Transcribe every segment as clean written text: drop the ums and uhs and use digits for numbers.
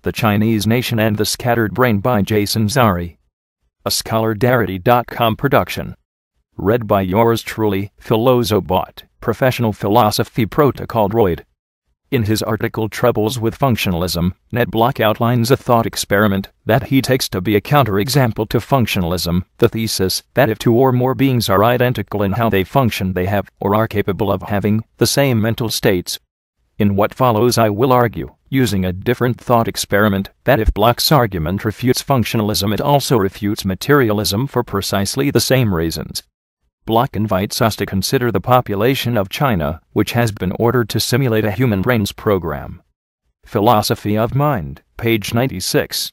The Chinese Nation and the Scattered Brain by Jason Zari. A Scholardarity.com production. Read by yours truly, Philosopher, Professional Philosophy Protocol Droid. In his article Troubles with Functionalism, Ned Block outlines a thought experiment that he takes to be a counterexample to functionalism, the thesis that if two or more beings are identical in how they function, they have, or are capable of having, the same mental states. In what follows I will argue, using a different thought experiment, that if Block's argument refutes functionalism, it also refutes materialism for precisely the same reasons. Block invites us to consider the population of China, which has been ordered to simulate a human brain's program. Philosophy of Mind, page 96.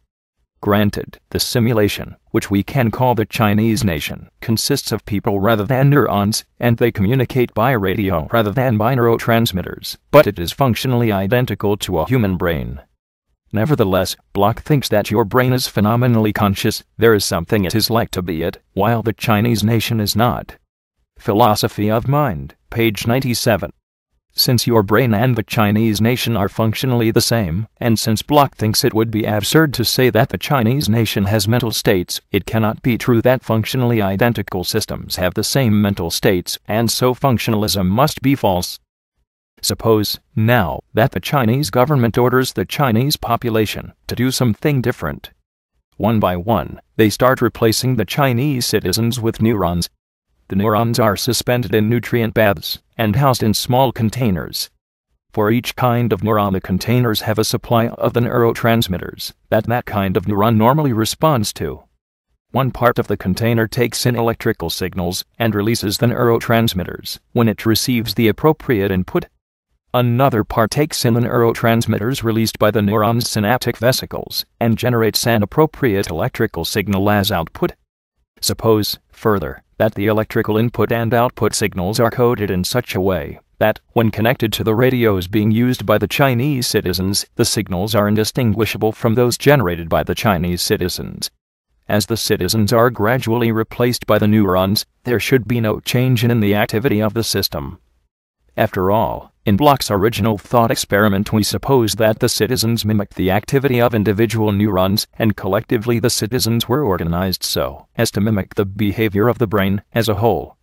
Granted, the simulation, which we can call the Chinese nation, consists of people rather than neurons, and they communicate by radio rather than by neurotransmitters, but it is functionally identical to a human brain. Nevertheless, Block thinks that your brain is phenomenally conscious, there is something it is like to be it, while the Chinese nation is not. Philosophy of Mind, page 97. Since your brain and the Chinese nation are functionally the same, and since Block thinks it would be absurd to say that the Chinese nation has mental states, it cannot be true that functionally identical systems have the same mental states, and so functionalism must be false. Suppose, now, that the Chinese government orders the Chinese population to do something different. One by one, they start replacing the Chinese citizens with neurons. The neurons are suspended in nutrient baths and housed in small containers. For each kind of neuron, the containers have a supply of the neurotransmitters that kind of neuron normally responds to. One part of the container takes in electrical signals and releases the neurotransmitters when it receives the appropriate input. Another part takes in the neurotransmitters released by the neuron's synaptic vesicles and generates an appropriate electrical signal as output. Suppose, further, that the electrical input and output signals are coded in such a way that, when connected to the radios being used by the Chinese citizens, the signals are indistinguishable from those generated by the Chinese citizens. As the citizens are gradually replaced by the neurons, there should be no change in the activity of the system. After all, in Block's original thought experiment, we suppose that the citizens mimicked the activity of individual neurons, and collectively the citizens were organized so as to mimic the behavior of the brain as a whole.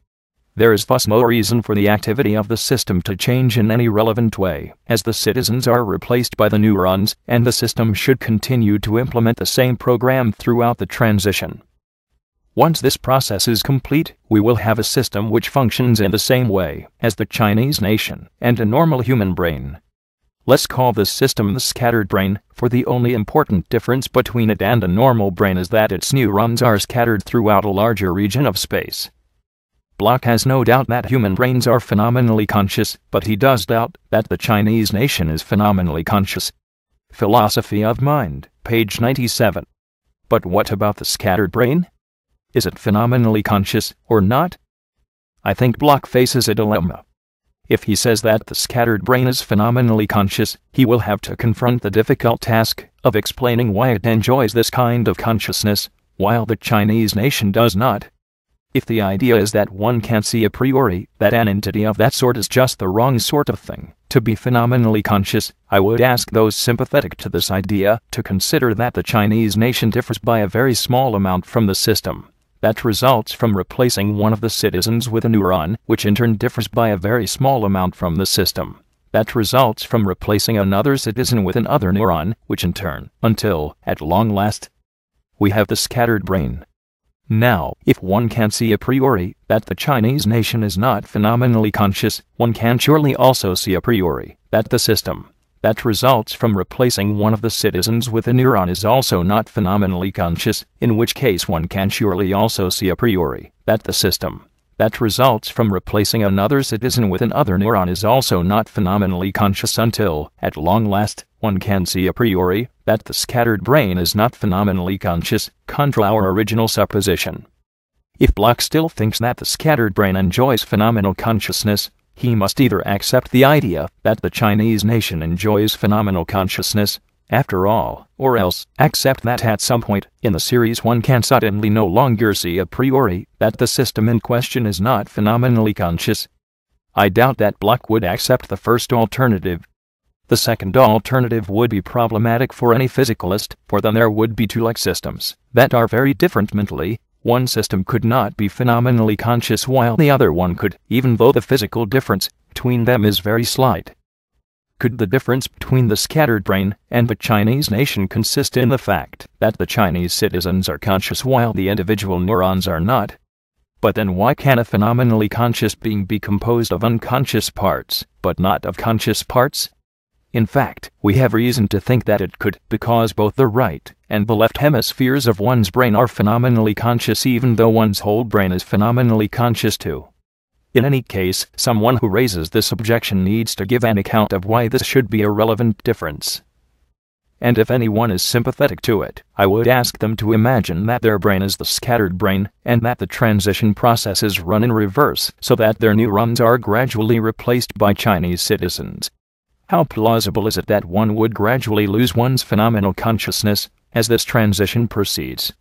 There is thus no reason for the activity of the system to change in any relevant way, as the citizens are replaced by the neurons, and the system should continue to implement the same program throughout the transition. Once this process is complete, we will have a system which functions in the same way as the Chinese nation and a normal human brain. Let's call this system the scattered brain, for the only important difference between it and a normal brain is that its neurons are scattered throughout a larger region of space. Block has no doubt that human brains are phenomenally conscious, but he does doubt that the Chinese nation is phenomenally conscious. Philosophy of Mind, page 97. But what about the scattered brain? Is it phenomenally conscious, or not? I think Block faces a dilemma. If he says that the scattered brain is phenomenally conscious, he will have to confront the difficult task of explaining why it enjoys this kind of consciousness, while the Chinese nation does not. If the idea is that one can't see a priori that an entity of that sort is just the wrong sort of thing to be phenomenally conscious, I would ask those sympathetic to this idea to consider that the Chinese nation differs by a very small amount from the system that results from replacing one of the citizens with a neuron, which in turn differs by a very small amount from the system that results from replacing another citizen with another neuron, which in turn, until, at long last, we have the scattered brain. Now, if one can see a priori that the Chinese nation is not phenomenally conscious, one can surely also see a priori that the system that results from replacing one of the citizens with a neuron is also not phenomenally conscious, in which case one can surely also see a priori that the system that results from replacing another citizen with another neuron is also not phenomenally conscious until, at long last, one can see a priori that the scattered brain is not phenomenally conscious, contra our original supposition. If Block still thinks that the scattered brain enjoys phenomenal consciousness, he must either accept the idea that the Chinese nation enjoys phenomenal consciousness, after all, or else accept that at some point in the series one can suddenly no longer see a priori that the system in question is not phenomenally conscious. I doubt that Block would accept the first alternative. The second alternative would be problematic for any physicalist, for then there would be two like systems that are very different mentally. One system could not be phenomenally conscious while the other one could, even though the physical difference between them is very slight. Could the difference between the scattered brain and the Chinese nation consist in the fact that the Chinese citizens are conscious while the individual neurons are not? But then why can a phenomenally conscious being be composed of unconscious parts, but not of conscious parts? In fact, we have reason to think that it could, because both the right and the left hemispheres of one's brain are phenomenally conscious even though one's whole brain is phenomenally conscious too. In any case, someone who raises this objection needs to give an account of why this should be a relevant difference. And if anyone is sympathetic to it, I would ask them to imagine that their brain is the scattered brain, and that the transition processes run in reverse so that their neurons are gradually replaced by Chinese citizens. How plausible is it that one would gradually lose one's phenomenal consciousness as this transition proceeds?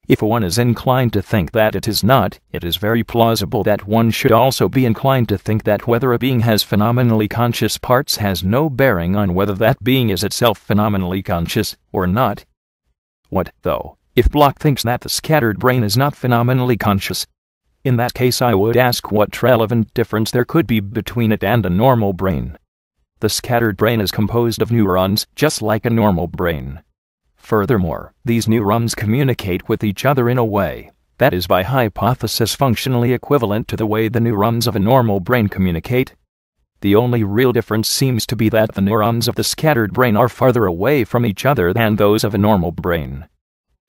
If one is inclined to think that it is not, it is very plausible that one should also be inclined to think that whether a being has phenomenally conscious parts has no bearing on whether that being is itself phenomenally conscious or not. What, though, if Bloch thinks that the scattered brain is not phenomenally conscious? In that case I would ask what relevant difference there could be between it and a normal brain. The scattered brain is composed of neurons, just like a normal brain. Furthermore, these neurons communicate with each other in a way that is by hypothesis functionally equivalent to the way the neurons of a normal brain communicate. The only real difference seems to be that the neurons of the scattered brain are farther away from each other than those of a normal brain.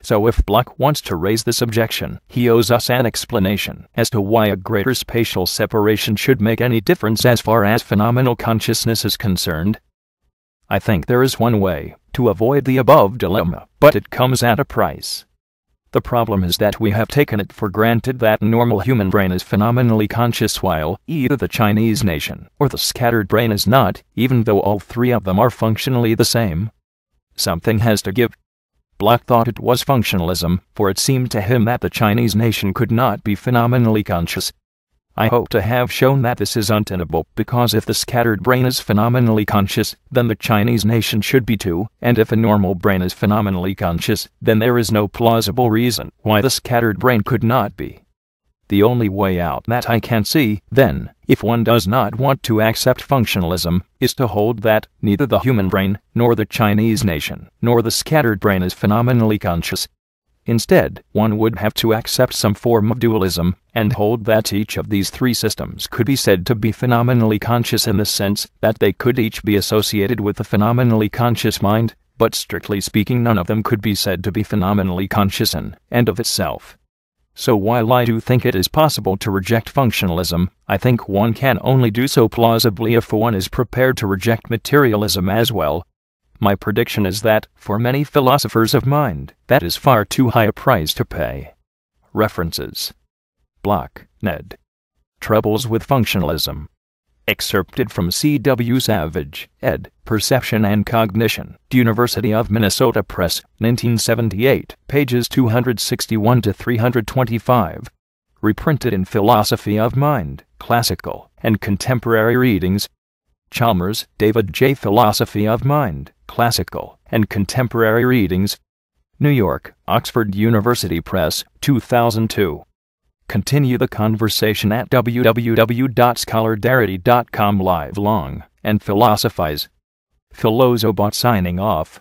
So if Bloch wants to raise this objection, he owes us an explanation as to why a greater spatial separation should make any difference as far as phenomenal consciousness is concerned. I think there is one way to avoid the above dilemma, but it comes at a price. The problem is that we have taken it for granted that a normal human brain is phenomenally conscious while either the Chinese nation or the scattered brain is not, even though all three of them are functionally the same. Something has to give. Bloch thought it was functionalism, for it seemed to him that the Chinese nation could not be phenomenally conscious. I hope to have shown that this is untenable, because if the scattered brain is phenomenally conscious, then the Chinese nation should be too, and if a normal brain is phenomenally conscious, then there is no plausible reason why the scattered brain could not be. The only way out that I can see, then, if one does not want to accept functionalism, is to hold that neither the human brain, nor the Chinese nation, nor the scattered brain is phenomenally conscious. Instead, one would have to accept some form of dualism, and hold that each of these three systems could be said to be phenomenally conscious in the sense that they could each be associated with a phenomenally conscious mind, but strictly speaking none of them could be said to be phenomenally conscious in and of itself. So while I do think it is possible to reject functionalism, I think one can only do so plausibly if one is prepared to reject materialism as well. My prediction is that, for many philosophers of mind, that is far too high a price to pay. References: Bloch, Ned. Troubles with Functionalism. Excerpted from C.W. Savage, ed., Perception and Cognition, University of Minnesota Press, 1978, pages 261 to 325. Reprinted in Philosophy of Mind, Classical and Contemporary Readings. Chalmers, David J. Philosophy of Mind, Classical and Contemporary Readings. New York, Oxford University Press, 2002. Continue the conversation at www.scholardarity.com live long and philosophize. Philosopher signing off.